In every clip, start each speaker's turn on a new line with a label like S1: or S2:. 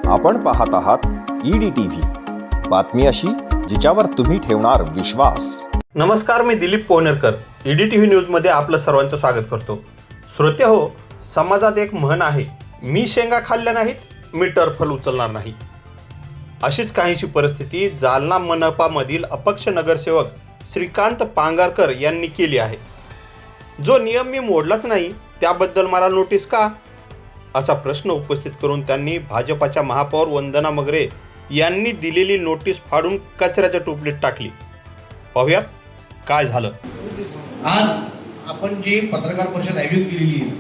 S1: आपण पाहत आहात EDTV, बातमी अशी जिच्यावर तुम्ही ठेवणार विश्वास।
S2: नमस्कार, मी दिलीप पोहनेरकर EDTV न्यूजमध्ये आपलं सर्वांचं स्वागत करतो। श्रोते हो, समाजात एक म्हण आहे, मी शेंगा खाल्ल्या नाहीत मी टरफल उचलणार नाही। अशीच काहीशी परिस्थिती जालना मनपामधील अपक्ष नगरसेवक श्रीकांत पांगारकर यांनी केली आहे। जो नियम मी मोडलाच नाही त्याबद्दल मला नोटीस का, असा प्रश्न उपस्थित करून त्यांनी भाजपाच्या महापौर वंदना मगरे यांनी दिलेली नोटीस फाडून कचऱ्याच्या टोपलीत टाकली। पाहूयात काय झालं।
S3: आज आपण जी पत्रकार परिषद आयोजित केलेली आहे,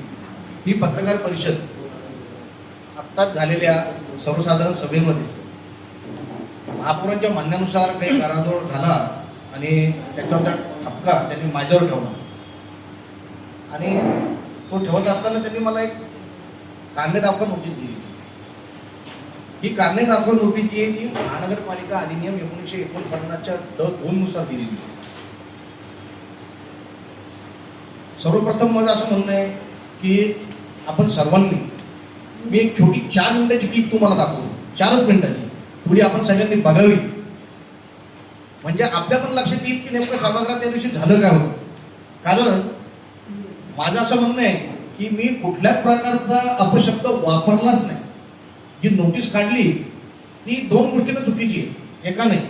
S3: ही पत्रकार परिषद आत्ताच झालेल्या सर्वसाधारण सभेमध्ये महापौरांच्या म्हणण्यानुसार काही करारदोड झाला आणि त्याच्यावरचा ठपका त्यांनी माझ्यावर ठेवला आणि तो ठेवत असताना त्यांनी मला एक कारणे दाखवा नोटीस दिली। ही कारणे दाखवा नोटीस जी आहे ती महानगरपालिका अधिनियम 1949च्या ड2 नुसार दिलेली आहे। सर्वप्रथम माझं असं म्हणणं आहे की आपण सर्वांनी, मी एक छोटी 4 मिनिटाची क्लिप तुम्हाला दाखवतो, 4च मिनिटाची, थोडी आपण सगळ्यांनी बघावी म्हणजे आपल्या पण लक्षात येईल की नेमकं सभागृहात त्या दिवशी झालं काय होतं। कारण माझं असं म्हणणं आहे की मी कुठल्याच प्रकारचा अपशब्द वापरलाच नाही। जी नोटीस काढली ती 2 गोष्टीनं चुकीची आहे, एका नाही।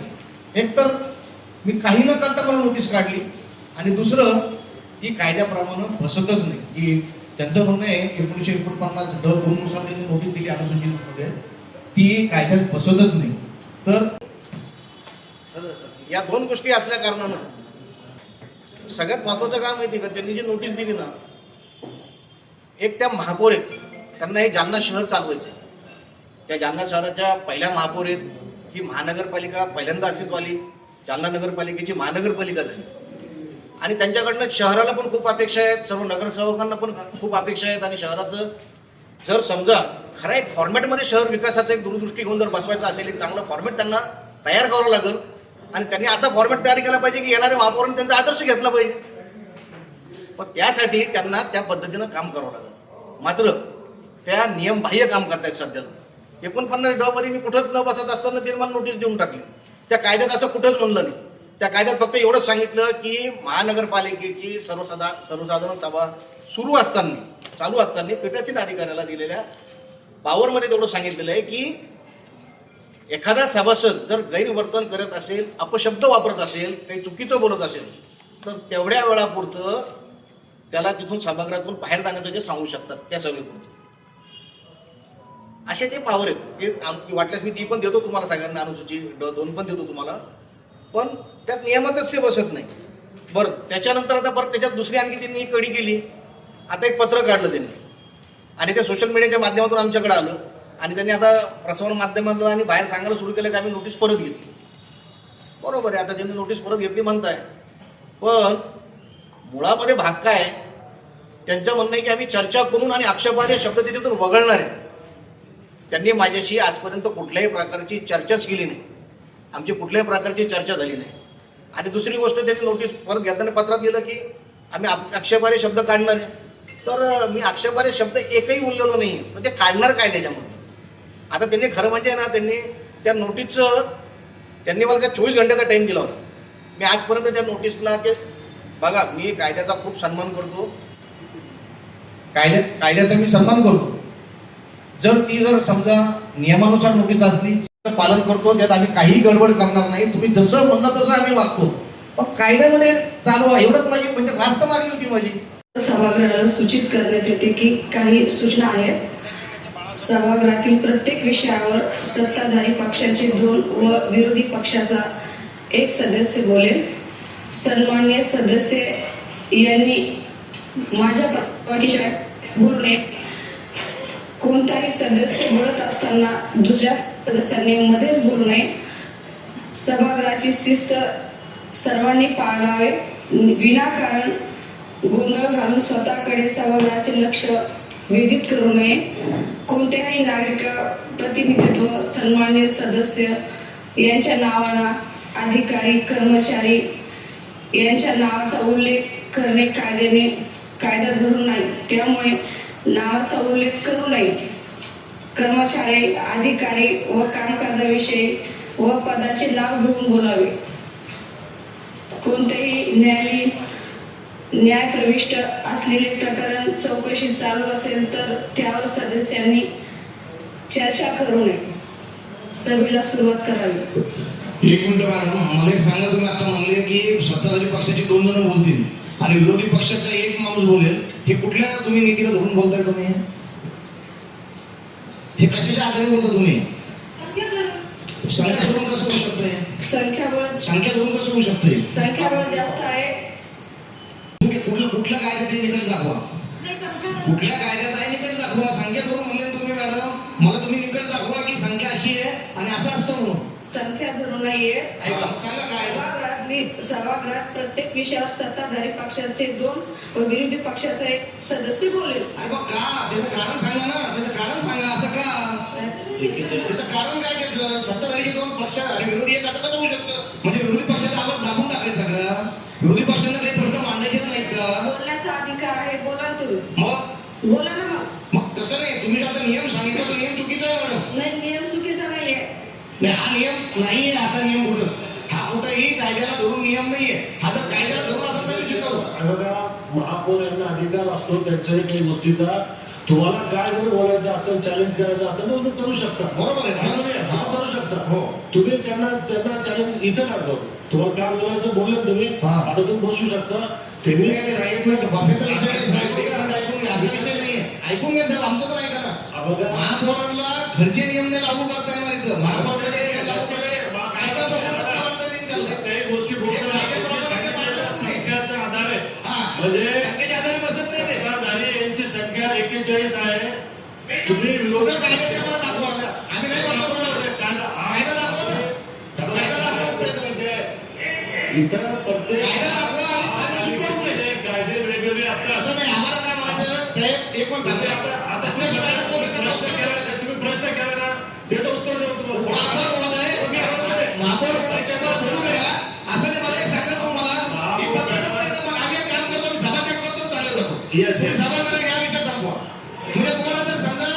S3: एक तर मी काही न करता मला नोटीस काढली आणि दुसरं ती कायद्याप्रमाणे बसतच नाही। की त्यांचं म्हणणं आहे 1949 ड2 नुसार त्यांनी नोटीस दिली अनुसूचितमध्ये, ती कायद्यात बसतच नाही। तर या 2 गोष्टी असल्या कारणानं सगळ्यात महत्त्वाचं काम माहिती का, त्यांनी जी नोटीस दिली ना, एक त्या महापौर आहेत, त्यांना हे जालना शहर चालवायचं आहे। त्या जालना शहराच्या पहिल्या महापौर आहेत। ही महानगरपालिका पहिल्यांदा अस्तित्वात आली, जालना नगरपालिकेची महानगरपालिका झाली आणि त्यांच्याकडनं शहराला पण खूप अपेक्षा आहेत, सर्व नगरसेवकांना पण खूप अपेक्षा आहेत आणि शहराचं जर समजा खरं एक फॉर्मॅटमध्ये शहर विकासाचा एक दूरदृष्टी घेऊन जर बसवायचं असेल, एक चांगला फॉर्मॅट त्यांना तयार करावं लागेल आणि त्यांनी असा फॉर्मॅट तयार केला पाहिजे की येणाऱ्या महापौरांनी त्यांचा आदर्श घेतला पाहिजे। पण त्यासाठी त्यांना त्या पद्धतीनं काम करावं लागेल। मात्र त्या नियमबाह्य काम करतायत सध्या। 49 ड मध्ये मी कुठंच न बसत असताना त्यांनी मला नोटीस देऊन टाकली। त्या कायद्यात असं कुठंच म्हणलं नाही। त्या कायद्यात फक्त एवढंच सांगितलं की महानगरपालिकेची सर्वसाधारण सभा चालू असताना पीठासीन अधिकाऱ्याला दिलेल्या पावरमध्ये तेवढं सांगितलेलं आहे की एखादा सभासद जर गैरवर्तन करत असेल, अपशब्द वापरत असेल, काही चुकीचं बोलत असेल तर तेवढ्या वेळापुरतं त्याला तिथून सभागृहातून बाहेर जाण्याचं जे सांगू शकतात त्या सभेपुरतं। असे ते पावर आहेत। ते वाटल्यास मी ती पण देतो तुम्हाला सगळ्यांना, अनुसूची ड2 पण देतो तुम्हाला, पण त्यात नियमातच ते बसत नाही। बरं, त्याच्यानंतर आता परत त्याच्यात दुसरी आणखी त्यांनी एक कडी केली। आता एक पत्र काढलं त्यांनी आणि ते सोशल मीडियाच्या माध्यमातून आमच्याकडे आलं आणि त्यांनी आता प्रसारण माध्यमातून आणि बाहेर सांगायला सुरू केलं की आम्ही नोटीस परत घेतली। बरोबर आहे, आता त्यांनी नोटीस परत घेतली म्हणताय, पण मुळामध्ये भाग काय, त्यांचं म्हणणं आहे की आम्ही चर्चा करून आणि आक्षेपार्ह शब्द त्याच्यातून वगळणार आहे। त्यांनी माझ्याशी आजपर्यंत कुठल्याही प्रकारची चर्चाच केली नाही, आमची कुठल्याही प्रकारची चर्चा झाली नाही। आणि दुसरी गोष्ट, त्यांनी नोटीस परत घेताना पत्रात लिहिलं की आम्ही आक्षेपार्ह शब्द काढणार आहे। तर मी आक्षेपार्ह शब्द एकही बोललेलो नाही आहे, तर ते काढणार काय त्याच्यामध्ये। आता त्यांनी खरं म्हणजे ना, त्यांनी त्या नोटीसचं त्यांनी मला त्या 24 घंट्याचा टाईम दिला होता। मी आजपर्यंत त्या नोटीसला की बघा, मी कायद्याचा खूप सन्मान करतो, कायद्याचा मी सन्मान करतो। जर समजा नियमानुसार नोटीस असली तर पालन करतो, त्यात आम्ही काही गडबड करणार नाही। तुम्ही जसं म्हणलं तसं आम्ही वागतो, पण कायद्यामध्ये चालवा एवढंच माझी म्हणजे रास्त मागणी होती माझी।
S4: सभागृहाला सूचित करण्यात येते की काही सूचना आहेत। सभागृहातील प्रत्येक विषयावर सत्ताधारी पक्षाचे 2 व विरोधी पक्षाचा 1 सदस्य बोलेल। सन्माननीय सदस्य यांनी माझ्या पाठीशिवाय बोलू नये। कोणताही सदस्य बोलत असताना दुसऱ्या सदस्यांनी मध्येच बोलू नये। सभागृहाची शिस्त सर्वांनी पाळावे। विनाकारण गोंधळ घालून स्वतःकडे सभागृहाचे लक्ष वेधित करू नये। कोणत्याही नागरिक प्रतिनिधित्व सन्माननीय सदस्य यांच्या नावाना अधिकारी कर्मचारी यांच्या नावाचा उल्लेख करणे कायदा धरून नाही। त्यामुळे नावाचा उल्लेख करू नये। कर्मचारी अधिकारी व कामकाजाविषयी व पदाचे नाव घेऊन बोलावे. कोणतेही न्याय प्रविष्ट असलेले प्रकरण चौकशी चालू असेल तर त्यावर सदस्यांनी चर्चा करू नये. सभेला सुरुवात करावी.
S3: एक मिनिट मॅडम, मला एक सांगा, तुम्ही आता म्हणले की सत्ताधारी पक्षाची 2 जण बोलतील आणि विरोधी पक्षाचा एक माणूस बोलेल, हे कुठल्या तुम्ही नीतीला धरून बोलताय तुम्ही? हे कशाच्या आधारे बोलता तुम्ही? संख्या धरून कसं होऊ शकतंय? संख्या धरून कसं होऊ शकतंय?
S4: संख्याबळ जास्त आहे.
S3: कुठल्या कायद्यात हे निकष दाखवा, कुठल्या कायद्यात आहे निकष दाखवा. संख्या धरून म्हणले तुम्ही मॅडम, मला तुम्ही निकष दाखवा की संख्या अशी आहे आणि असं असतं म्हणून.
S4: संख्या धरून नाहीये.
S3: सांगा काय.
S4: सभागृहात प्रत्येक विषयावर सत्ताधारी पक्षाचे 2 व विरोधी पक्षाचा 1 सदस्य बोलेल.
S3: अरे बा, का? त्याचं कारण सांगा ना, त्याचं कारण सांगा. असं का? त्याचं कारण काय? त्याचं सत्ताधारीचे 2 पक्ष आणि विरोधी एक असं कसं होऊ शकतं? म्हणजे विरोधी पक्षाचा आवाज दाबून टाकायचा का? विरोधी पक्षांना काही प्रश्न मांडायचे नाहीत का?
S4: बोलण्याचा अधिकार आहे, बोला तुम्ही.
S3: मग
S4: बोला ना.
S3: मग तसं नाही, तुम्ही आता नियम सांगितलं तर नियम चुकीचा आहे मॅडम.
S4: नाही, नियम चुकीचा नाहीये.
S3: नाही, हा नियम नाहीये. असा नियम कुठं? हा कुठंही कायद्याला धरून नियम नाहीये. हा जर कायद्याला धरून असेल तर विषय करू.
S5: बघा, महापौर यांना अधिकार असतो त्यांच्याही काही गोष्टीचा. तुम्हाला काय जर बोलायचं असेल, चॅलेंज करायचं असेल तर तुम्ही करू शकता.
S3: बरोबर आहे.
S5: तुम्ही करू शकता.
S3: हो.
S5: तुम्ही त्यांना चॅलेंज इथं टाकतो. तुम्हाला काय बोलायचं बोललं तुम्ही,
S3: हा.
S5: आता तुम्ही बसू शकता. त्यांनी
S3: बसायचा विषय नाही साहेब, एक मिनिट ऐकून घ्या. असा विषय नाहीये. ऐकून घ्या साहेब, आमचं पण ऐका ना.
S5: बघा,
S3: महापौरांना घरचे नियम नाही लागू करता येणार इथं. महापौरांना जे नियम लागू करता कायदा बघून धक्का वाटता येईल त्याला.
S5: काही गोष्टी संख्याच्या आधारे म्हणजे
S3: संख्येच्या आधारे बसत नाही ते.
S5: सत्ताधारी यांची संख्या 41 आहे. तुम्ही विरोधी
S3: कुठं कायदा ते मला दाखवा. आम्ही नाही बसतो. कायदा दाखवा ना. कायदा दाखवा कुठे?
S5: इथं प्रत्येक
S3: कायदा दाखवा. आम्ही स्वीकारू नये.
S5: कायदे वेगवेगळे असतात.
S3: असं नाही, आम्हाला काय म्हणायचं साहेब, एक पण
S5: तुम्ही
S3: दाखवा.
S5: आता
S3: आपल्याशी कायदा कोर्टात
S5: प्रश्न
S3: दाखवा.
S5: केला, तुम्ही प्रश्न केला ना, त्याचं उत्तर देऊ तुम्हाला.
S3: महापौर महोदय, महापौर याच्यावर बोलू द्या. असं नाही, मला एक सांगा तुम्हाला. ही पद्धतच नाही ना. मग आम्ही एक काम करतो, मी सभात्याग करतो, चालले जातो.
S5: Yes,
S3: तुम्ही
S5: yes.
S3: सभा करा, या विषय संपवा. तुम्हाला जर समजा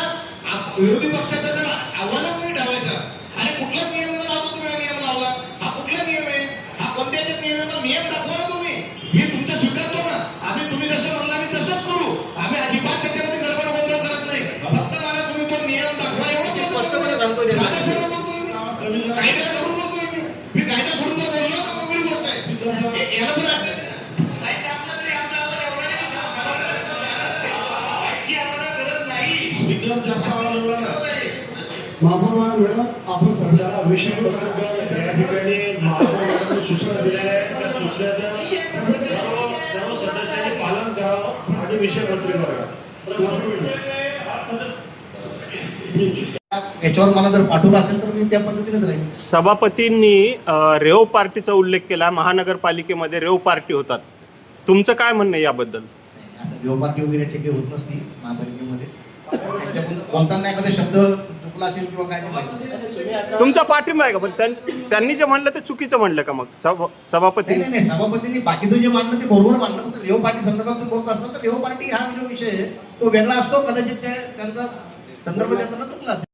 S3: विरोधी पक्षाचा जर आव्हानच नाही ठेवायचा आणि कुठलाच नियम न लावता तुम्ही हा नियम लावला, हा कुठला नियम आहे? हा कोणत्याच नियम आहे? नियम दाखवा ना तुम्ही. मी तुमचं स्वीकारतो ना. आम्ही तुम्ही जसं म्हणलं आम्ही तसंच करू. आम्ही अजिबात त्याच्यामध्ये गडबड गोंधळ करत नाही. फक्त मला तुम्ही तो नियम दाखवा, एवढंच स्पष्टपणे सांगतो. साधा सरळ बोलतो मी. कायद्याला धरून बोलतोय मी. मी कायदा सोडून जर बोललो तर वेगळी गोष्ट आहे. याला पण अर्थ नाही. नाही, आमचा तरी आमचा आवाज एवढा आहे की याची आम्हाला गरज नाही.
S5: स्पीकर जास्त आवाज एवढा ना.
S6: महापौर मॅडम, आपण
S5: ज्याला विषय या ठिकाणी महापौरांनी सूचना दिलेल्या आहेत, त्या सूचनेचं सर्व सदस्यांनी पालन करावं आणि विषय मंत्री करावा.
S3: याच्यावर मला जर पाठवलं असेल तर मी त्या पद्धतीनेच राहील.
S2: सभापतींनी रेव पार्टीचा उल्लेख केला. महानगरपालिकेमध्ये रेव पार्टी होतात. तुमचं काय म्हणणं आहे याबद्दल?
S3: असं व्यवपार्टी वगैरे काही होत नसती महापालिकेमध्ये. त्याच्यातून बोलताना एखादा शब्द चुकला असेल किंवा काय नाही.
S2: तुमचा पाठिंबा आहे का? पण त्यांनी जे म्हणलं ते चुकीचं म्हणलं का? मग सभापती
S3: नाही, सभापतींनी बाकीचं जे मांडलं ते बरोबर मांडलं. फक्त रेव पार्टी संदर्भात तुम्ही बोलत असता तर रेव पार्टी हा जो विषय आहे तो वेगळा असतो. कदाचित त्यांचा संदर्भ देताना चुकला असेल.